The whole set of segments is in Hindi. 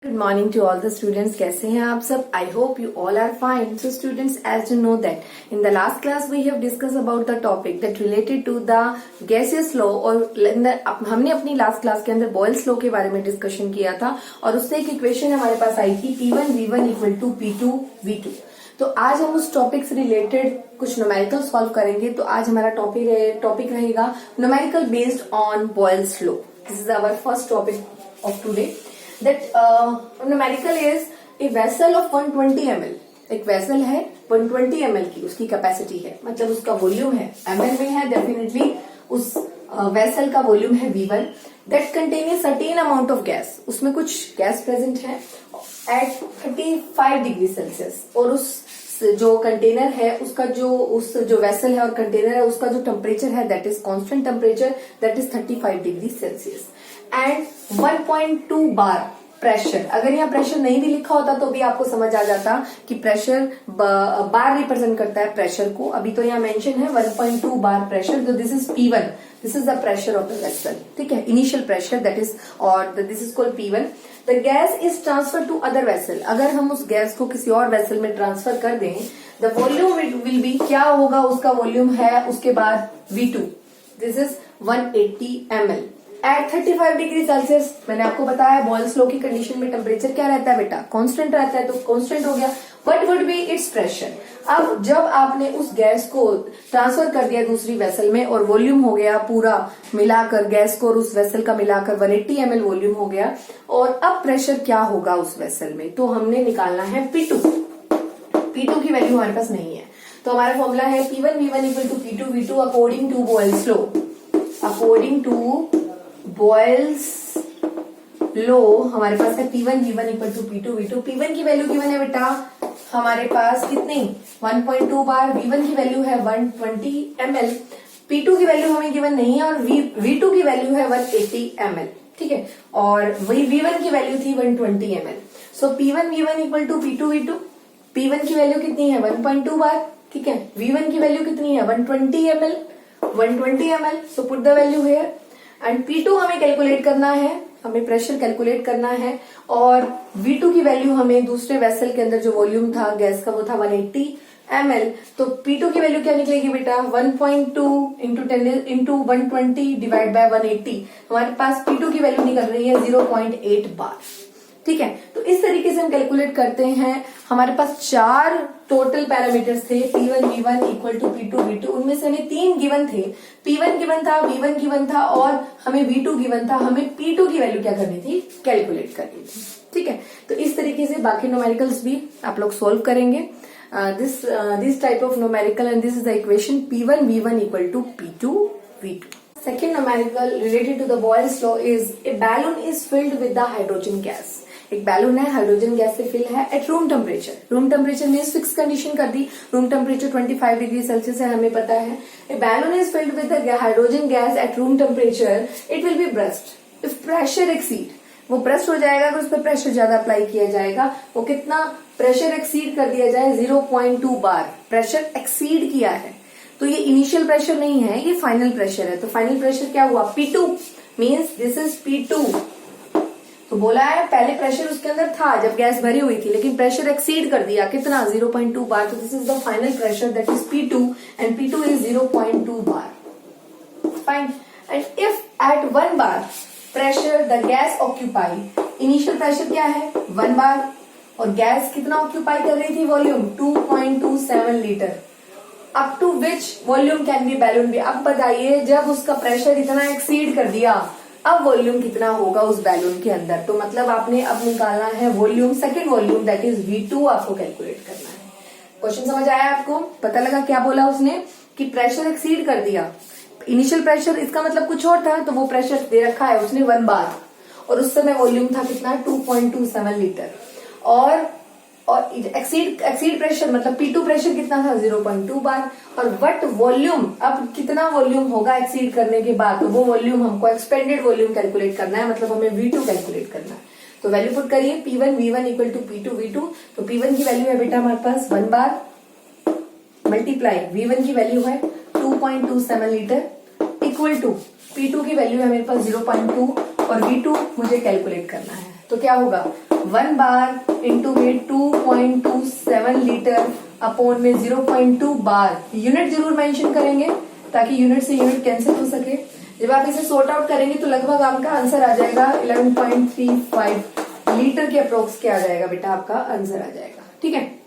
Good morning to all the students. कैसे हैं आप सब? I hope you all are fine. So students, as you know that in the last class we have discussed about the topic that related to the gaseous law और हमने अपनी लास्ट क्लास के अंदर बॉयल्स लॉ के बारे में डिस्कशन किया था और उससे एक इक्वेशन हमारे पास आई थी P1V1 इक्वल टू P2V2। तो आज हम उस टॉपिक से रिलेटेड कुछ न्यूमेरिकल सॉल्व करेंगे। तो आज हमारा टॉपिक रहेगा numerical based on Boyle's law. This is our first topic of today. That numerical is a vessel of 120 ml। एक वेसल है 120 ml की, उसकी कैपेसिटी है, मतलब उसका वॉल्यूम है ml में है, डेफिनेटली उस वेसल का वॉल्यूम है V1। That contain a certain amount of gas, उसमें कुछ गैस प्रेजेंट है एट 35 डिग्री सेल्सियस। और उस जो कंटेनर है उसका जो वेसल है और कंटेनर है उसका जो टेम्परेचर है that is constant temperature, that is 35 degree Celsius and 1.2 bar pressure. अगर यहाँ प्रेशर नहीं भी लिखा होता तो भी आपको समझ आ जाता कि प्रेशर बार रिप्रेजेंट करता है प्रेशर को। अभी तो यहाँ मेंशन है 1.2 बार प्रेशर। तो this is P1, this is the pressure of the vessel, ठीक है, इनिशियल प्रेशर दैट इज, और this is called P1। The gas is transfer to other vessel. अगर हम उस गैस को किसी और वेसल में ट्रांसफर कर दें, द वॉल्यूम विल बी, क्या होगा उसका वॉल्यूम है उसके बाद V2। This is 180 ml at 35 degree Celsius. मैंने आपको बताया बॉयल्स लॉ की कंडीशन में टेम्परेचर क्या रहता है बेटा, कांस्टेंट रहता है, तो कांस्टेंट हो गया। What would be it's pressure. अब जब आपने उस गैस को ट्रांसफर कर दिया दूसरी वेसल में और वॉल्यूम हो गया पूरा मिलाकर, गैस को और उस वेसल का मिलाकर 180 ml वॉल्यूम हो गया, और अब प्रेशर क्या होगा उस वेसल में, तो हमने निकालना है P2। P2 की वैल्यू हमारे पास नहीं है, तो हमारा फॉर्मूला है P1V1 equal to P2V2 according to Boyle's law. According to Boyle's law हमारे पास है P1V1 equal to P2V2। P1 की वैल्यू गिवन है बेटा हमारे पास कितनी, 1.2 बार। V1 की वैल्यू है 120 ml। P2 की वैल्यू हमें गिवन नहीं है, और V2 की वैल्यू है 180 ml, ठीक है, और V1 की वैल्यू थी 120 ml। So P1V1 equal to P2V2। P1 की वैल्यू कितनी है 1.2 बार, ठीक है। V1 की वैल्यू कितनी है 120 ml, 120 ml। So put the value here and P2 हमें कैलकुलेट करना है, हमें प्रेशर कैलकुलेट करना है, और V2 की वैल्यू हमें दूसरे वेसल के अंदर जो वॉल्यूम था गैस का वो था 180 ml। तो P2 की वैल्यू क्या निकलेगी बेटा 1.2 इंटू 10 इंटू 120 डिवाइड बाय 180। हमारे पास P2 की वैल्यू निकल रही है 0.8 बार, ठीक है। तो इस तरीके से हम कैलकुलेट करते हैं। हमारे पास 4 टोटल पैरामीटर्स थे P1V1 इक्वल टू P2V2। उनमें से हमें 3 गिवन थे, P1 गिवन था, V1 गिवन था और हमें V2 गिवन था। हमें P2 की वैल्यू क्या करनी थी, कैलकुलेट करनी थी, ठीक है। तो इस तरीके से बाकी न्यूमेरिकल्स भी आप लोग सोल्व करेंगे। This type of numerical and this is the equation P1V1 equal to P2V2। Second numerical related to the Boyle's law is a balloon is filled with the hydrogen gas। एक बैलून है, हाइड्रोजन गैस से फिल है at room temperature. Room temperature में फिक्स कंडीशन कर दी, रूम टेम्परेचर 25 डिग्री सेल्सियस है, हमें पता है। A balloon is filled with the hydrogen gas at room temperature, it will be burst if pressure exceed. वो ब्रस्ट हो जाएगा अगर उस पर प्रेशर ज्यादा अप्लाई किया जाएगा। वो कितना प्रेशर एक्सीड कर दिया जाए 0.2 बार प्रेशर एक्सीड किया है, तो ये इनिशियल प्रेशर नहीं है, ये फाइनल प्रेशर है। तो फाइनल प्रेशर क्या हुआ P2, means this is P2। तो बोला है पहले प्रेशर उसके अंदर था जब गैस भरी हुई थी, लेकिन प्रेशर एक्सीड कर दिया कितना 0.2 बार। तो this is the final pressure that is P2 and P2 is 0.2 bar. Fine. And if at 1 bar pressure the gas occupy, initial pressure क्या है 1 बार, और गैस कितना ऑक्यूपाई कर रही थी volume 2.27 litre. Up to which volume can be balloon be. अब बताइए जब उसका प्रेशर इतना एक्सीड कर दिया, अब वॉल्यूम कितना होगा उस बैलून के अंदर। तो मतलब आपने अब निकालना है volume, second volume that is V2 आपको कैलकुलेट करना है। क्वेश्चन समझ आया आपको, पता लगा क्या बोला उसने कि प्रेशर एक्सीड कर दिया। इनिशियल प्रेशर इसका मतलब कुछ और था, तो वो प्रेशर दे रखा है उसने 1 बार, और उस समय वॉल्यूम था कितना 2.27 लीटर, और एक्सीड प्रेशर मतलब P2 प्रेशर कितना था 0.2 बार। और वट वॉल्यूम, अब कितना वॉल्यूम होगा एक्सीड करने के बाद, तो वो वॉल्यूम हमको एक्सपेंडेड वॉल्यूम कैलकुलेट करना है, मतलब हमें V2 कैलकुलेट करना है। तो वैल्यू पुट करिए P1V1 इक्वल टू P2V2। तो P1 की वैल्यू है बेटा हमारे पास 1 बार मल्टीप्लाई V1 की वैल्यू है 2.27 लीटर इक्वल टू P2 की वैल्यू है मेरे पास 0.2 और V2 मुझे कैलकुलेट करना है। तो क्या होगा 1 बार इंटू में 2.27 लीटर अपॉन में 0.2 बार। यूनिट जरूर मेंशन करेंगे ताकि यूनिट से यूनिट कैंसिल हो सके। जब आप इसे सॉर्ट आउट करेंगे तो लगभग आपका आंसर आ जाएगा 11.35 लीटर के अप्रोक्स के आ जाएगा बेटा, आपका आंसर आ जाएगा। ठीक है,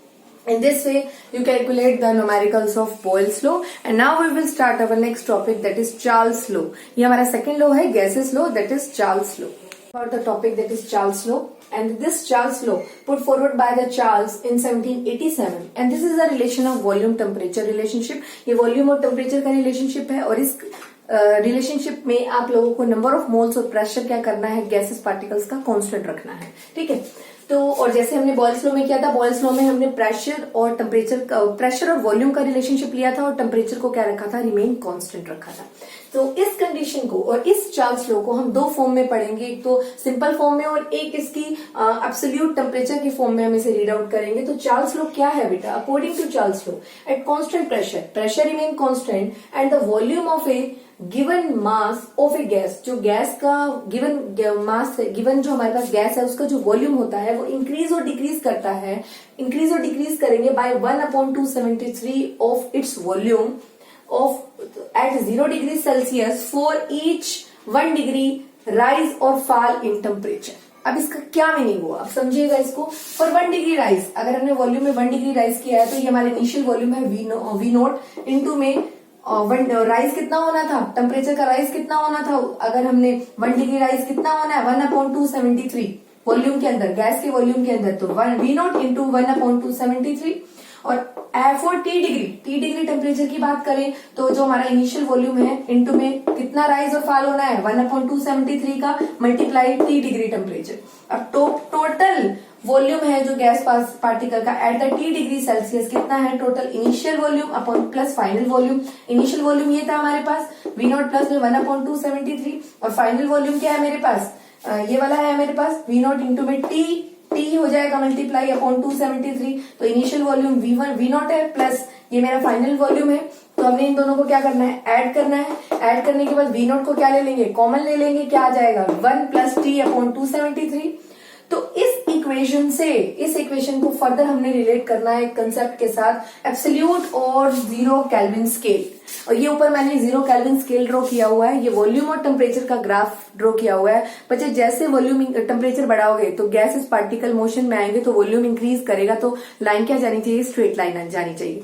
in this way you calculate the numericals of Boyle's law, and now we will start our next topic, that is Charles law. ये हमारा second law है gases law, that is Charles law. About the topic that is Charles law, and this Charles law put forward by the Charles in 1787, and this is the relation of volume temperature relationship. ये volume और temperature का relationship है, और इस रिलेशनशिप में आप लोगों को नंबर ऑफ मोल्स और प्रेशर क्या करना है, गैसेस पार्टिकल्स का कांस्टेंट रखना है। ठीक है, तो और जैसे हमने बॉयल्स लॉ में किया था, बॉयल्स लॉ में हमने प्रेशर और टेम्परेचर का, प्रेशर और वॉल्यूम का रिलेशनशिप लिया था, और टेम्परेचर को क्या रखा था, रिमेन कांस्टेंट रखा था। तो इस कंडीशन को और इस चार्ल्स लॉ को हम दो फॉर्म में पढ़ेंगे, एक तो सिंपल फॉर्म में और एक इसकी एब्सोल्यूट टेम्परेचर की फॉर्म में हम इसे रीड आउट करेंगे। तो चार्ल्स लॉ क्या है बेटा, according to Charles law at constant pressure remain constant and the volume of a given mass of a gas, जो गैस का गिवन मास है, गिवन जो हमारे पास गैस है उसका जो वॉल्यूम होता है वो इंक्रीज और डिक्रीज करता है। इंक्रीज और डिक्रीज करेंगे by 1/273 of its volume of at 0 degree Celsius for each 1 degree rise और फॉल इन टेम्परेचर। अब इसका क्या मीनिंग हुआ, आप समझिएगा इसको। फॉर 1 डिग्री राइज, अगर हमने वॉल्यूम में 1 डिग्री राइज किया है तो ये हमारा इनिशियल वॉल्यूम है वी नॉट इंटू में राइज कितना होना था, टेम्परेचर का राइज कितना होना था, अगर हमने 1 डिग्री राइज कितना होना है 1/273 वॉल्यूम के अंदर, गैस के वॉल्यूम के अंदर, तो वी नॉट इंटू 1/273। और फॉर टी डिग्री टेम्परेचर की बात करें तो जो हमारा इनिशियल वॉल्यूम है इंटू में कितना राइज और फॉल होना है 1/273 का मल्टीप्लाई टी डिग्री टेम्परेचर। अब टोटल वॉल्यूम है जो गैस पार्टिकल का at the T degree Celsius कितना है, total initial volume upon plus final volume. Initial volume ये था हमारे पास वी नॉट प्लस में 1/273, और फाइनल वॉल्यूम क्या है मेरे पास, ये वाला है मेरे पास वी नॉट इंटू में टी हो जाएगा मल्टीप्लाई अपॉन 273। तो इनिशियल वॉल्यूम वी नॉट है प्लस ये मेरा फाइनल वॉल्यूम है। तो हमने इन दोनों को क्या करना है, ऐड करना है। ऐड करने के बाद वी नॉट को क्या ले लेंगे, कॉमन ले लेंगे, क्या आ जाएगा 1 प्लस टी अपॉन 273। तो इस इक्वेशन को फर्दर हमने रिलेट करना है कंसेप्ट के साथ, एब्सोल्यूट और 0 केल्विन स्केल। और ये ऊपर मैंने 0 केल्विन स्केल ड्रॉ किया हुआ है, ये वॉल्यूम और टेम्परेचर का ग्राफ ड्रॉ किया हुआ है। बच्चे जैसे वॉल्यूम टेम्परेचर बढ़ाओगे तो गैसेस पार्टिकल मोशन में आएंगे तो वॉल्यूम इंक्रीज करेगा, तो लाइन क्या जानी चाहिए, स्ट्रेट लाइन जानी चाहिए।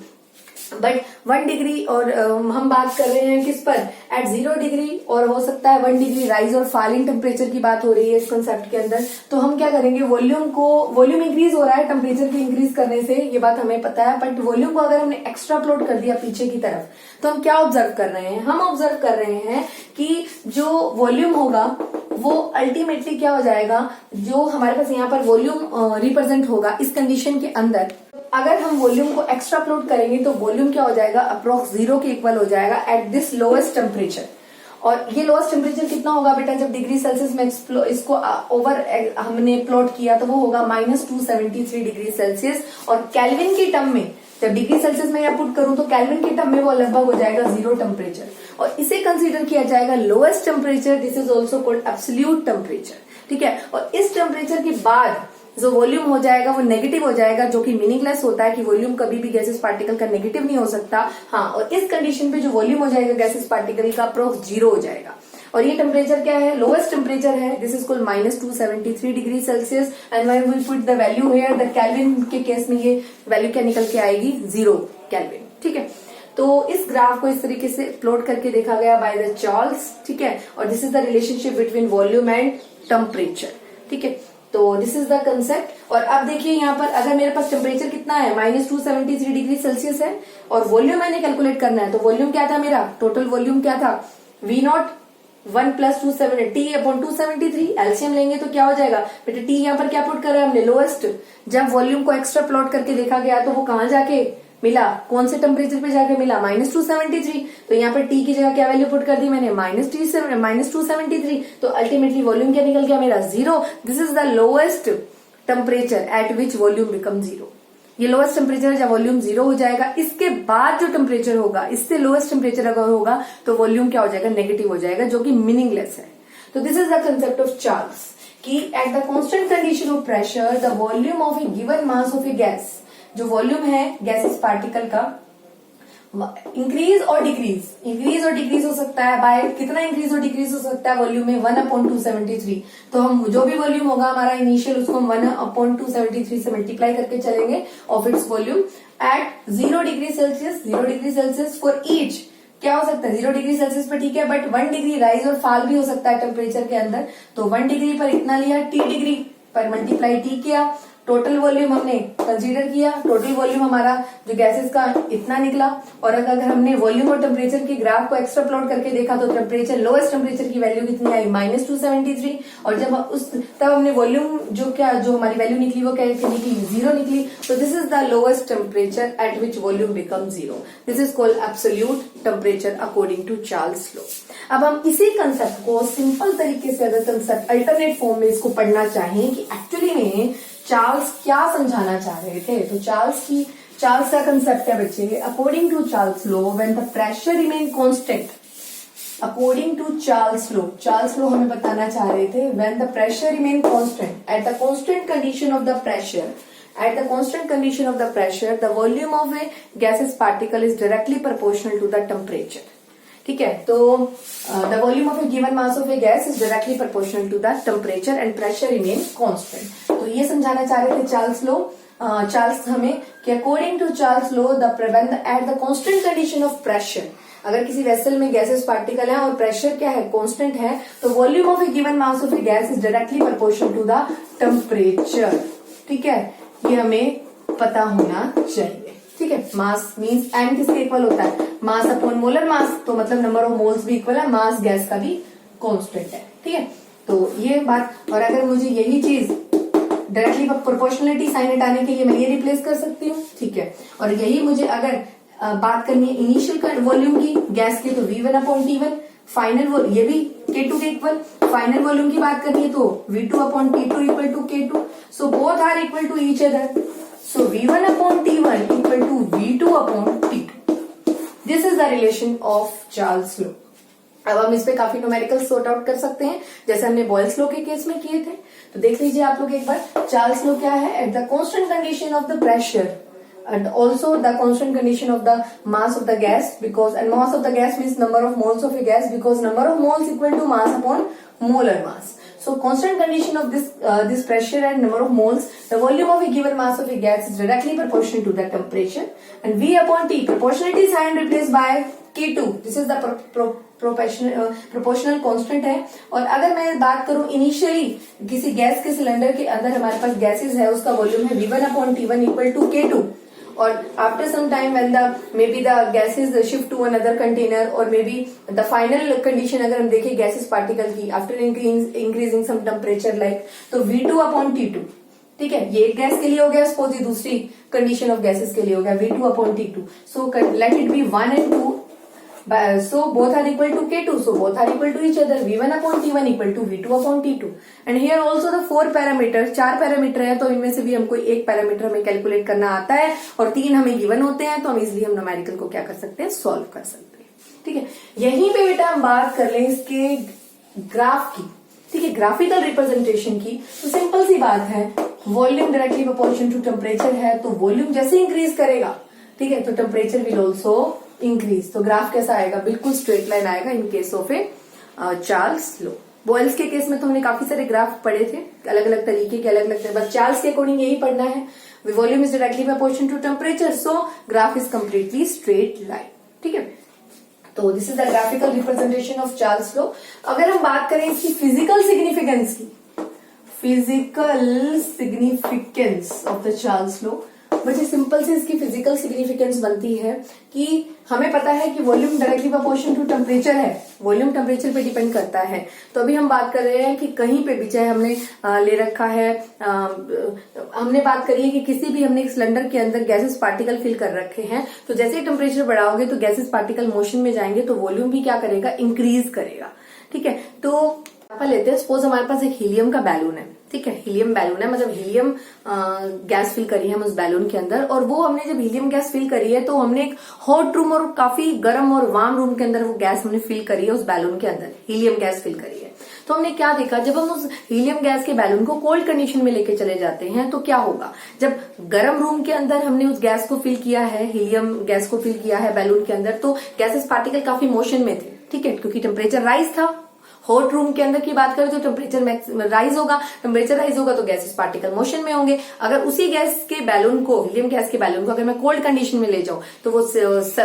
बट 1 डिग्री और हम बात कर रहे हैं किस पर, एट 0 डिग्री, और हो सकता है 1 डिग्री राइज और फॉलिंग टेम्परेचर की बात हो रही है इस कंसेप्ट के अंदर। तो हम क्या करेंगे, वॉल्यूम इंक्रीज हो रहा है टेम्परेचर के इंक्रीज करने से, ये बात हमें पता है। बट वॉल्यूम को अगर हमने एक्स्ट्रा प्लॉट कर दिया पीछे की तरफ तो हम क्या ऑब्जर्व कर रहे हैं, हम ऑब्जर्व कर रहे हैं कि जो वॉल्यूम होगा वो अल्टीमेटली क्या हो जाएगा, जो हमारे पास यहाँ पर वॉल्यूम रिप्रेजेंट होगा इस कंडीशन के अंदर, अगर हम वॉल्यूम को एक्स्ट्रा प्लॉट करेंगे तो वॉल्यूम क्या हो जाएगा, अप्रोक्स 0 के इक्वल हो जाएगा एट दिस लोएस्ट टेम्परेचर। और ये लोएस्ट टेम्परेचर कितना होगा बेटा, जब डिग्री सेल्सियस में इसको ओवर हमने प्लॉट किया तो वो होगा -273 डिग्री सेल्सियस। और कैल्विन की टर्म में जब डिग्री सेल्सियस में पुट करूं तो कैल्विन की टर्म में वो लगभग हो जाएगा 0 टेम्परेचर, और इसे कंसीडर किया जाएगा lowest temperature. This is also called absolute temperature. ठीक है, और इस टेम्परेचर के बाद जो वॉल्यूम हो जाएगा वो नेगेटिव हो जाएगा, जो कि मीनिंगलेस होता है कि वॉल्यूम कभी भी गैसेस पार्टिकल का नेगेटिव नहीं हो सकता। हाँ, और इस कंडीशन पे जो वॉल्यूम हो जाएगा गैसेस पार्टिकल का अप्रोक्स 0 हो जाएगा। और ये टेम्परेचर क्या है, लोएस्ट टेम्परेचर है, this is called -273 degree Celsius. And when we put the value here, the Kelvin के केस में ये वैल्यू क्या निकल के आएगी, 0 केल्विन। ठीक है, तो इस ग्राफ को इस तरीके से प्लॉट करके देखा गया बाय द चार्ल्स। ठीक है, और this is the relationship between volume and temperature. ठीक है, तो दिस इज द कंसेप्ट। और अब देखिए यहाँ पर अगर मेरे पास टेम्परेचर कितना है, -273 डिग्री सेल्सियस है, और वॉल्यूम मैंने कैलकुलेट करना है, तो वॉल्यूम क्या था मेरा, टोटल वॉल्यूम क्या था, वी नॉट 1 प्लस 273 एलसीएम लेंगे तो क्या हो जाएगा बेटा, टी यहाँ पर क्या पुट कर रहा है हमने, लोएस्ट। जब वॉल्यूम को एक्स्ट्रा प्लॉट करके देखा गया तो वो कहाँ जाके मिला, कौन से टेम्परेचर पे जाके मिला, -273। तो यहाँ पर टी की जगह क्या वैल्यू पुट कर दी मैंने, -273। तो अल्टीमेटली वॉल्यूम क्या निकल गया मेरा, 0। This is the lowest temperature at which volume become 0। ये लोएस्ट टेम्परेचर जब वॉल्यूम 0 हो जाएगा, इसके बाद जो टेम्परेचर होगा, इससे लोएस्ट टेम्परेचर अगर होगा तो वॉल्यूम क्या हो जाएगा, नेगेटिव हो जाएगा, जो कि मीनिंगलेस है। तो this is the concept of Charles. कि at the constant condition of pressure the volume of a given mass of a gas, जो वॉल्यूम है गैसेस पार्टिकल का, इंक्रीज और डिक्रीज हो सकता है बाय कितना इंक्रीज और डिक्रीज हो सकता है वॉल्यूम में 1/273। तो हम जो भी वॉल्यूम होगा हमारा इनिशियल उसको हम 1/273 से मल्टीप्लाई करके चलेंगे of its volume at 0 degree Celsius for each. क्या हो सकता है 0 डिग्री सेल्सियस पर ठीक है, बट 1 डिग्री राइज और फॉल भी हो सकता है टेम्परेचर के अंदर। तो 1 डिग्री पर इतना लिया, T डिग्री पर मल्टीप्लाई T किया, टोटल वॉल्यूम हमने कंसीडर किया, टोटल वॉल्यूम हमारा जो गैसेस का इतना निकला। और अगर हमने वॉल्यूम और टेम्परेचर के ग्राफ को एक्स्ट्रा प्लॉट करके देखा तो टेम्परेचर लोएस्ट टेम्परेचर की वैल्यू कितनी आई -273, और जब तब हमने वॉल्यूम जो हमारी वैल्यू निकली वो क्या निकली 0 निकली। तो this is the lowest temperature at which volume become 0। This is called absolute temperature according to Charles law. अब हम इसी कंसेप्ट को सिंपल तरीके से अगर कंसेप्ट अल्टरनेट फॉर्म में इसको पढ़ना चाहें कि एक्चुअली में चार्ल्स क्या समझाना चाह रहे थे, तो चार्ल्स का कंसेप्ट है बच्चे, according to Charles law when the pressure remain constant, according to Charles law हमें बताना चाह रहे थे when the pressure remain constant at the constant condition of the pressure, at the constant condition of the pressure the volume of a gaseous particle is directly proportional to the temperature। ठीक है, तो the volume of a given mass of a gas is directly proportional to the temperature and pressure remain constant. तो ये समझाना चाह रहे थे चार्ल्स हमें कि according to Charles law the at the constant condition of pressure, अगर किसी वेसल में गैसेस पार्टिकल है और प्रेशर क्या है कांस्टेंट है, तो volume of a given mass of a gas is directly proportional to the temperature. ठीक है, ये हमें पता होना चाहिए। ठीक है, मास मींस एम किसके इक्वल होता है, मास अपॉन मोलर मास, तो मतलब नंबर ऑफ मोल्स भी इक्वल है, मास गैस का भी कांस्टेंट है। ठीक है, तो ये बात, और अगर मुझे यही चीज डायरेक्टली प्रोपोर्शनलिटी साइन हटाने के लिए मैं ये रिप्लेस कर सकती हूँ। ठीक है, और यही मुझे अगर बात करनी है इनिशियल वॉल्यूम की गैस की तो V1/T1, फाइनल ये भी K2 के इक्वल, फाइनल वॉल्यूम की बात करनी है तो V2/T2 equal to K2, so both are equal to each other, so V1/T1 equal to V2/T2। This is the relation of Charles law। अब हम इस पे काफी न्यूमेरिकल सॉर्ट आउट कर सकते हैं जैसे हमने बॉयल्स लॉ के केस में किए थे। तो देख लीजिए आप लोग एक बार, चार्ल्स लॉ क्या है, at the constant condition of the pressure and also the constant condition of the mass of the gas, because and mass of the gas means number of moles of a gas, because number of moles equal to mass upon molar mass। So constant condition of this pressure and number of moles, the volume of a given mass of a gas is directly proportional to the temperature, and V/T proportionality sign replaced by K2, this is the proportional constant है। और अगर मैं बात करूं इनिशियली किसी गैस के सिलेंडर के अंदर हमारे पास गैसेस है, उसका वॉल्यूम है V1/T1 equal to K2, और after some time when may be the gases shift to another container, और may be the final condition अगर हम देखें गैसेस पार्टिकल की after increasing some temperature like, तो V2/T2। ठीक है, ये एक गैस के लिए हो गया, सपोज ये दूसरी कंडीशन ऑफ गैसेस के लिए हो गया V2/T2। So let it be 1 and 2, so both are equal to K2, so both are equal to each other, V1/T1 equal to V2/T2। and here also the 4 parameter, 4 parameter है, तो इनमें से भी हमको एक पैरामीटर हमें कैलकुलेट करना आता है और 3 हमें गिवन होते हैं, तो हम इजिली हम न्यूमेरिकल को क्या कर सकते हैं, सॉल्व कर सकते हैं। ठीक है, यहीं पे बेटा हम बात कर लें इसके ग्राफ की। ठीक है, ग्राफिकल रिप्रेजेंटेशन की, तो सिंपल सी बात है, volume directly proportional to temperature है, तो वॉल्यूम जैसे इंक्रीज करेगा, ठीक है, तो टेम्परेचर विल ऑल्सो इंक्रीज। तो ग्राफ कैसा आएगा, बिल्कुल स्ट्रेट लाइन आएगा in case of a Charles law. Boyle's के केस में तो हमने काफी सारे ग्राफ पढ़े थे, अलग अलग तरीके के, अलग अलग, बस चार्ल्स के अकॉर्डिंग यही पढ़ना है, volume is directly proportional to temperature, so graph is completely straight line. ठीक है, तो this is the graphical representation of Charles law. अगर हम बात करें इसकी फिजिकल सिग्निफिकेंस की, physical significance of the Charles law, बच्चे सिंपल से इसकी फिजिकल सिग्निफिकेंस बनती है कि हमें पता है कि volume directly proportional to temperature है, वॉल्यूम टेम्परेचर पे डिपेंड करता है। तो अभी हम बात कर रहे हैं कि कहीं पे भी, चाहे हमने ले रखा है, हमने बात करी है कि किसी भी हमने एक सिलेंडर के अंदर गैसेस पार्टिकल फिल कर रखे हैं, तो जैसे ही टेम्परेचर बढ़ाओगे तो गैसेस पार्टिकल मोशन में जाएंगे, तो वॉल्यूम भी क्या करेगा, इंक्रीज करेगा। ठीक है, तो लेते हैं, सपोज हमारे पास एक हीलियम का बैलून है। ठीक है, हीलियम बैलून है, मतलब हीलियम गैस फिल करी है हम उस बैलून के अंदर, और वो हमने जब हीलियम गैस फिल करी है तो हमने एक हॉट रूम और काफी गर्म और वार्म रूम के अंदर वो गैस हमने फिल करी है, उस बैलून के अंदर हीलियम गैस फिल करी है। तो हमने क्या देखा, जब हम उस हीलियम गैस के बैलून को कोल्ड कंडीशन में लेके चले जाते हैं तो क्या होगा, जब गर्म रूम के अंदर हमने उस गैस को फिल किया है, हीलियम गैस को फिल किया है बैलून के अंदर, तो गैसेस पार्टिकल काफी मोशन में थे, ठीक है, क्योंकि टेम्परेचर राइज था। हॉट रूम के अंदर की बात करें तो टेम्परेचर राइज होगा तो गैसेस पार्टिकल मोशन में होंगे। अगर उसी गैस के बैलून को, हीलियम गैस के बैलून को अगर मैं कोल्ड कंडीशन में ले जाऊं तो वो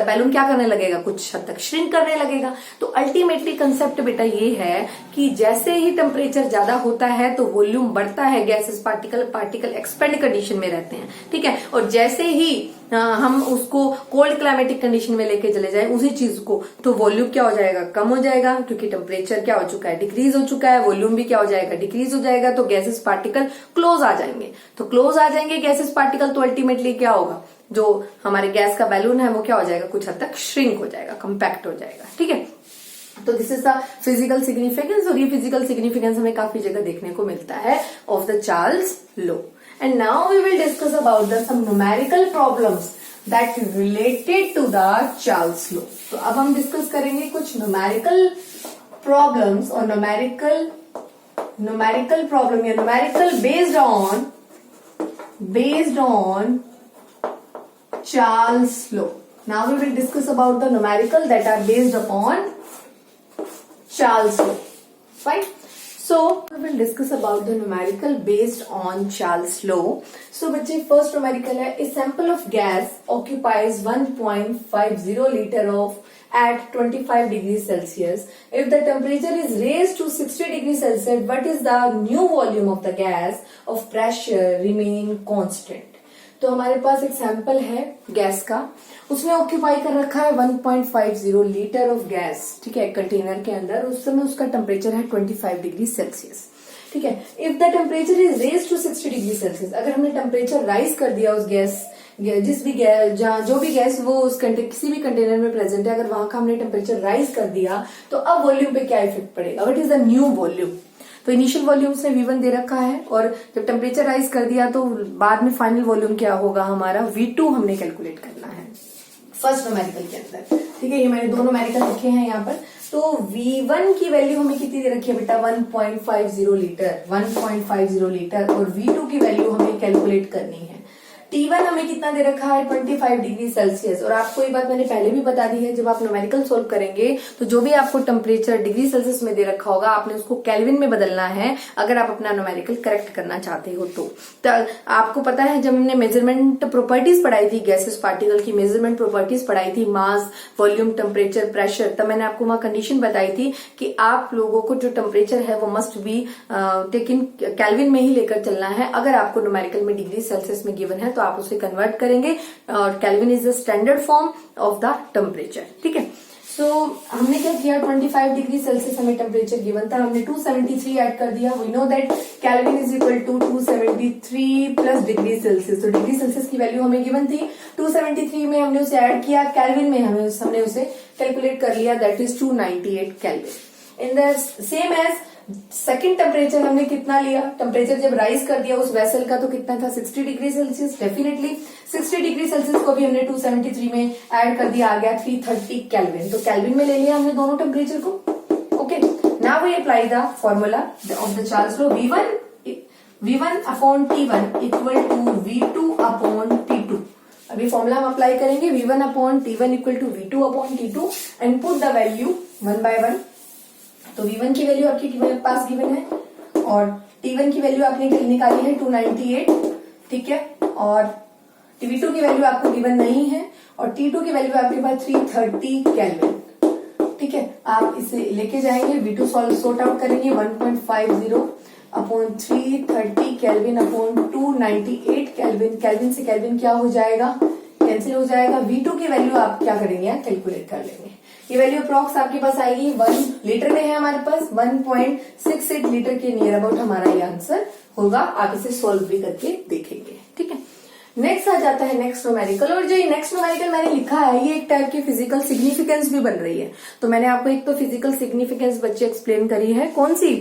बैलून क्या करने लगेगा, कुछ हद तक श्रिंक करने लगेगा। तो अल्टीमेटली कंसेप्ट बेटा ये है कि जैसे ही टेम्परेचर ज्यादा होता है तो वॉल्यूम बढ़ता है, गैसेस पार्टिकल एक्सपेंड कंडीशन में रहते हैं, ठीक है। और जैसे ही हम उसको कोल्ड क्लाइमेटिक कंडीशन में लेके चले जाएं उसी चीज को, तो वॉल्यूम क्या हो जाएगा, कम हो जाएगा, क्योंकि टेम्परेचर क्या हो चुका है, डिक्रीज हो चुका है, वॉल्यूम भी क्या हो जाएगा, डिक्रीज हो जाएगा। तो गैसेस पार्टिकल क्लोज आ जाएंगे, तो क्लोज आ जाएंगे गैसेस पार्टिकल, तो अल्टीमेटली क्या होगा, जो हमारे गैस का बैलून है वो क्या हो जाएगा, कुछ हद तक श्रिंक हो जाएगा, कंपैक्ट हो जाएगा, ठीक है। तो this is the physical significance, और ये फिजिकल सिग्निफिकेंस हमें काफी जगह देखने को मिलता है of the Charles law. And now we will discuss about the some numerical problems that related to the Charles law. तो अब हम डिस्कस करेंगे कुछ न्यूमेरिकल प्रॉब्लम्स और न्यूमेरिकल प्रॉब्लम या numerical based on Charles law. Now we will discuss about the numerical that are based upon Charles law. Fine. So we will discuss about the numerical based on Charles law. So बच्चे first numerical है, a sample of gas occupies 1.50 liter of at 25 degrees Celsius. If the temperature is raised to 60 degrees Celsius, what is the new volume of the gas of pressure remaining constant? तो हमारे पास एक सैंपल है गैस का, उसने ऑक्यूपाई कर रखा है 1.50 लीटर ऑफ गैस, ठीक है, कंटेनर के अंदर। उस समय उसका टेम्परेचर है 25 डिग्री सेल्सियस, ठीक है। If the temperature is raise to 60 degree Celsius, अगर हमने टेम्परेचर राइज कर दिया उस गैस, जिस भी गैस, जो भी गैस वो उस किसी भी कंटेनर में प्रेजेंट है, अगर वहां का हमने टेम्परेचर राइज कर दिया तो अब वॉल्यूम पे क्या इफेक्ट पड़ेगा, what is the new volume. तो इनिशियल वॉल्यूम से V1 दे रखा है, और जब टेम्परेचर राइज कर दिया तो बाद में फाइनल वॉल्यूम क्या होगा हमारा, V2 हमने कैलकुलेट करना है फर्स्ट न्यूमेरिकल के अंदर, ठीक है। ये मैंने दो न्यूमेरिकल लिखे हैं यहाँ पर। तो V1 की वैल्यू हमें कितनी दे रखी है बेटा, 1.50 लीटर, और V2 की वैल्यू हमें कैलकुलेट करनी है। T1 हमें कितना दे रखा है, 25 डिग्री सेल्सियस। और आपको ये बात मैंने पहले भी बता दी है, जब आप न्यूमेरिकल सोल्व करेंगे तो जो भी आपको टेम्परेचर डिग्री सेल्सियस में दे रखा होगा, आपने उसको केल्विन में बदलना है अगर आप अपना न्यूमेरिकल करेक्ट करना चाहते हो। तो आपको पता है, जब हमने मेजरमेंट प्रॉपर्टीज पढ़ाई थी, गैसेस पार्टिकल की मेजरमेंट प्रॉपर्टीज पढ़ाई थी, मास, वॉल्यूम, टेम्परेचर, प्रेशर, तब मैंने आपको वहां कंडीशन बताई थी कि आप लोगों को जो टेम्परेचर है वो मस्ट बी टेकिन केल्विन में ही लेकर चलना है। अगर आपको न्यूमेरिकल में डिग्री सेल्सियस में गिवन है तो आप उसे कन्वर्ट करेंगे, और Kelvin is the standard form of the temperature, ठीक है। सो हमने क्या किया, 25 डिग्री सेल्सियस हमें टेम्परेचर गिवन था, हमने 273 ऐड कर दिया। We know that Kelvin is equal to 273 plus degree Celsius. तो डिग्री सेल्सियस की वैल्यू हमें गिवन थी, 273 में हमने उसे ऐड किया, केल्विन में हमने उसे कैलकुलेट कर लिया, that is 298 Kelvin. In the same as second temperature हमने कितना लिया, टेम्परेचर जब राइज कर दिया उस वेसल का तो कितना था, 60 degree Celsius. Definitely 60 degree Celsius को भी हमने 273 में ऐड कर दिया, आ गया 330 केल्विन। तो केल्विन में ले लिया हमने दोनों टेम्परेचर को। Okay, now we apply the formula of the Charles law. V1 upon T1 equal to V2 upon T2। अभी फॉर्मूला हम अप्लाई करेंगे, V1 upon T1 equal to V2 upon T2, and put the value one by one. तो V1 की वैल्यू आपके पास गिवन है, और T1 की वैल्यू आपने निकाली है 298, ठीक है, और V2 की वैल्यू आपको गिवन नहीं है, और T2 की वैल्यू आपके पास 330 केल्विन, ठीक है। आप इसे लेके जाएंगे, V2 सॉर्ट आउट करेंगे, 1.50 upon 330 kelvin upon 298 kelvin. Kelvin से केल्विन क्या हो जाएगा, कैंसिल हो जाएगा। V2 की वैल्यू आप क्या करेंगे, कैलकुलेट कर लेंगे। ये वैल्यू अप्रॉक्स आपके पास आएगी 1 लीटर में है हमारे पास, 1.68 लीटर के नियर अबाउट हमारा ये आंसर होगा। आप इसे सोल्व भी करके देखेंगे, ठीक है। नेक्स्ट आ जाता है नेक्स्ट न्यूमेरिकल, और जो ये नेक्स्ट न्यूमेरिकल मैंने लिखा है ये एक टाइप की फिजिकल सिग्निफिकेंस भी बन रही है। तो मैंने आपको एक तो फिजिकल सिग्निफिकेंस बच्चे एक्सप्लेन करी है, कौन सी,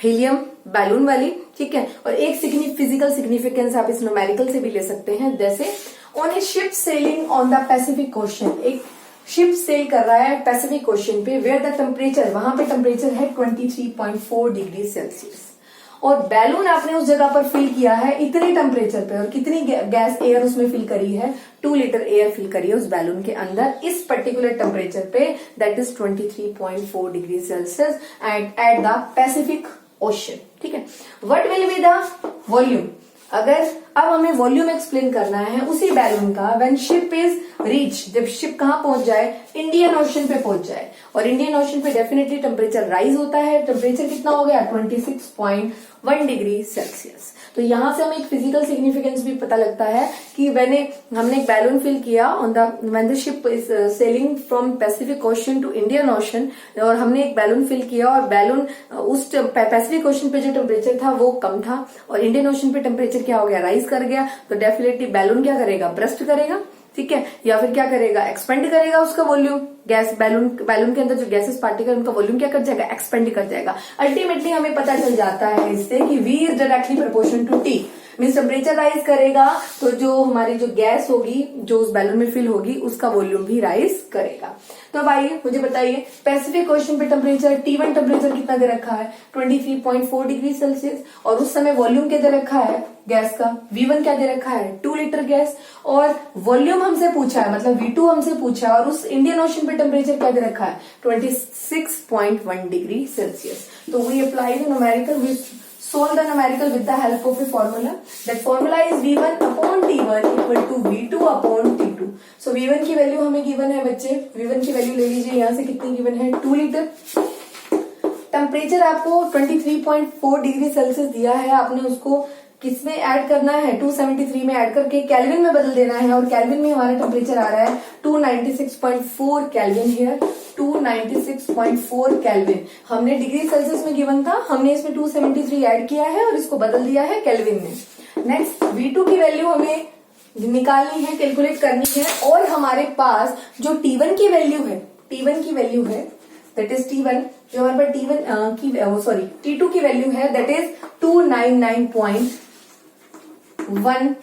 हीलियम बैलून वाली, ठीक है। और एक फिजिकल सिग्निफिकेंस आप इस न्यूमेरिकल से भी ले सकते हैं, जैसे on A ship selling on the Pacific ocean, एक शिप सेल कर रहा है पैसिफिक ओशन पे, वेयर द टेम्परेचर, वहां पे टेम्परेचर है 23.4 डिग्री सेल्सियस, और बैलून आपने उस जगह पर फिल किया है इतने टेम्परेचर पे, और कितनी गैस एयर उसमें फिल करी है, 2 लीटर एयर फिल करी है उस बैलून के अंदर इस पर्टिकुलर टेम्परेचर पे, that is 23.4 degree Celsius at the Pacific ocean. ठीक है, what will be the volume, अगर अब हमें वॉल्यूम एक्सप्लेन करना है उसी बैलून का, व्हेन शिप इज रीच, जब शिप कहां पहुंच जाए, इंडियन ओशन पे पहुंच जाए, और इंडियन ओशन पे डेफिनेटली टेम्परेचर राइज होता है, टेम्परेचर कितना हो गया 26.1 डिग्री सेल्सियस। तो यहां से हमें एक फिजिकल सिग्निफिकेंस भी पता लगता है कि हमने एक बैलून फिल किया on the when the ship is sailing from Pacific Ocean to Indian Ocean, और हमने एक बैलून फिल किया और बैलून उस पैसिफिक ओशन पे जो टेम्परेचर था वो कम था और इंडियन ओशन पे टेम्परेचर क्या हो गया, राइज कर गया, तो डेफिनेटली बैलून क्या करेगा, ब्रस्ट करेगा। ठीक है, या फिर क्या करेगा, एक्सपेंड करेगा उसका वॉल्यूम, गैस बैलून के अंदर जो गैसेस पार्टिकल उनका वॉल्यूम क्या कर जाएगा, एक्सपेंड कर जाएगा। अल्टीमेटली हमें पता चल जाता है इससे कि V is directly proportional to T, means temperature rise करेगा तो जो हमारी जो गैस होगी जो उस बैलून में फिल होगी उसका वॉल्यूम भी राइज करेगा। तो अब आइए मुझे बताइए, पैसिफिक ओशन पे टेम्परेचर T1 टेम्परेचर कितना दे रखा है 23.4 डिग्री सेल्सियस, और उस समय वॉल्यूम क्या दे रखा है गैस का, V1 क्या दे रखा है 2 लीटर गैस, और वॉल्यूम हमसे पूछा है मतलब V2 हमसे पूछा है, और उस इंडियन ओशन पे टेम्परेचर क्या दे रखा है 26.1 डिग्री सेल्सियस। तो we apply the numerical, we solve the numerical with the help of a formula. That formula is V1 upon T1 equal to V2 upon T2. So V1 की वैल्यू हमें गिवन है बच्चे, V1 की वैल्यू ले लीजिए, यहाँ से कितनी गिवन है 2 लीटर। टेम्परेचर आपको 23.4 डिग्री सेल्सियस दिया है, आपने उसको किसमें ऐड करना है 273 में ऐड करके केल्विन में बदल देना है, और केल्विन में हमारा टेम्परेचर आ रहा है 296.4 केल्विन हियर, 296.4 केल्विन। हमने डिग्री सेल्सियस में गिवन था, हमने इसमें 273 ऐड किया है और इसको बदल दिया है केल्विन में। नेक्स्ट V2 की वैल्यू हमें निकालनी है, कैलकुलेट करनी है, और हमारे पास जो T1 की वैल्यू है दैट इज T1, जो हमारे पास T1 की T2 की वैल्यू है दैट इज 299.1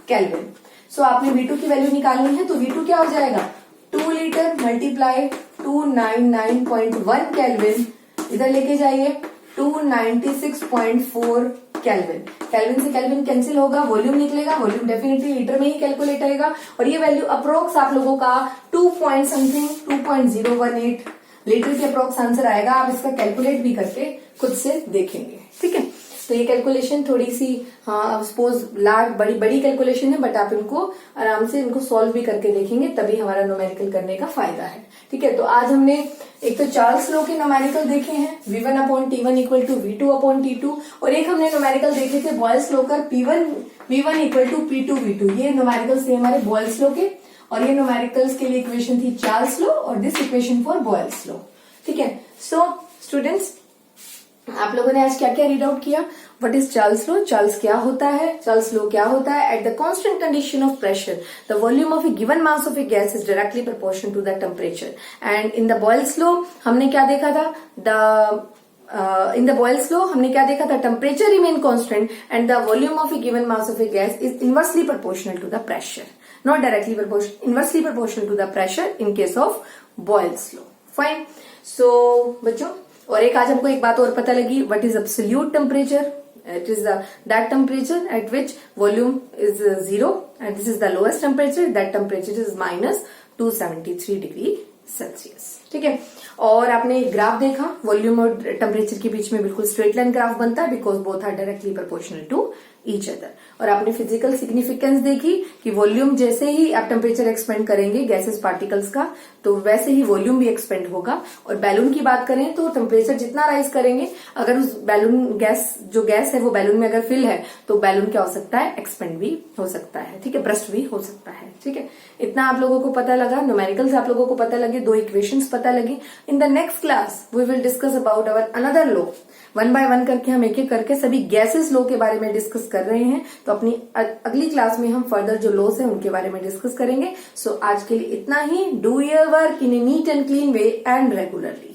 केल्विन। सो आपने V2 की वैल्यू निकालनी है, तो V2 क्या हो जाएगा 2 लीटर मल्टीप्लाई 299.1 केल्विन, इधर लेके जाइए 296.4 केल्विन, केल्विन से केल्विन कैंसिल होगा, वॉल्यूम निकलेगा, वॉल्यूम डेफिनेटली लीटर में ही कैलकुलेट आएगा, और ये वैल्यू अप्रोक्स आप लोगों का 2.018 लीटर के अप्रोक्स आंसर आएगा। आप इसका कैलकुलेट भी करके खुद से देखेंगे। ठीक है, तो ये कैलकुलेशन थोड़ी सी सपोज बड़ी कैलकुलेशन है, बट आप इनको आराम से इनको सॉल्व भी करके देखेंगे, तभी हमारा न्यूमेरिकल करने का फायदा है। ठीक है, तो आज हमने एक तो चार्ल्स लॉ के न्यूमेरिकल देखे हैं, V1 upon T1 equal to V2 upon T2, और एक हमने न्यूमेरिकल देखे थे बॉयल्स लॉ का V1 equal to P2 V2। ये न्यूमेरिकल्स थे हमारे बॉयल्स लॉ के, और ये न्यूमेरिकल्स के लिए इक्वेशन थी चार्ल्स लॉ, और this equation for Boyle's law. ठीक है, सो स्टूडेंट्स आप लोगों ने आज क्या क्या रीड आउट किया, what is Charles law, Charles क्या होता है, चार्ल्स लॉ क्या होता है, at the constant condition of pressure the volume of a given mass of a gas is directly proportional to the temperature. And in the Boyle's law हमने क्या देखा था, in the Boyle's law हमने क्या देखा था, temperature remain constant and the volume of a given mass of a gas is inversely proportional to the pressure, not directly proportional, inversely proportional to the pressure in case of Boyle's law. Fine. So बच्चों, और एक आज हमको एक बात और पता लगी, what is absolute temperature? It is that temperature at which volume is 0 and this is the lowest temperature, that temperature is minus 273 degree Celsius. ठीक है, और आपने ग्राफ देखा, वॉल्यूम और टेम्परेचर के बीच में बिल्कुल स्ट्रेट लाइन ग्राफ बनता है because both are directly proportional to each other. और आपने फिजिकल सिग्निफिकेंस देखी कि वॉल्यूम जैसे ही आप टेम्परेचर एक्सपेंड करेंगे गैसेस पार्टिकल्स का, तो वैसे ही वॉल्यूम भी एक्सपेंड होगा। और बैलून की बात करें तो टेम्परेचर जितना राइज करेंगे, अगर उस बैलून जो गैस है वो बैलून में अगर फिल है तो बैलून क्या हो सकता है, एक्सपेंड भी हो सकता है। ठीक है, ब्रस्ट भी हो सकता है। ठीक है, इतना आप लोगों को पता लगा, न्यूमेरिकल्स आप लोगों को पता लगे, 2 इक्वेशंस पता लगी। In the next class we will discuss about our another law, 1 by 1 करके हम एक एक करके सभी गैसेस लॉ के बारे में डिस्कस कर रहे हैं। तो अपनी अगली क्लास में हम फर्दर जो लॉज हैं उनके बारे में डिस्कस करेंगे। सो आज के लिए इतना ही। Do your work in a neat and clean way and regularly.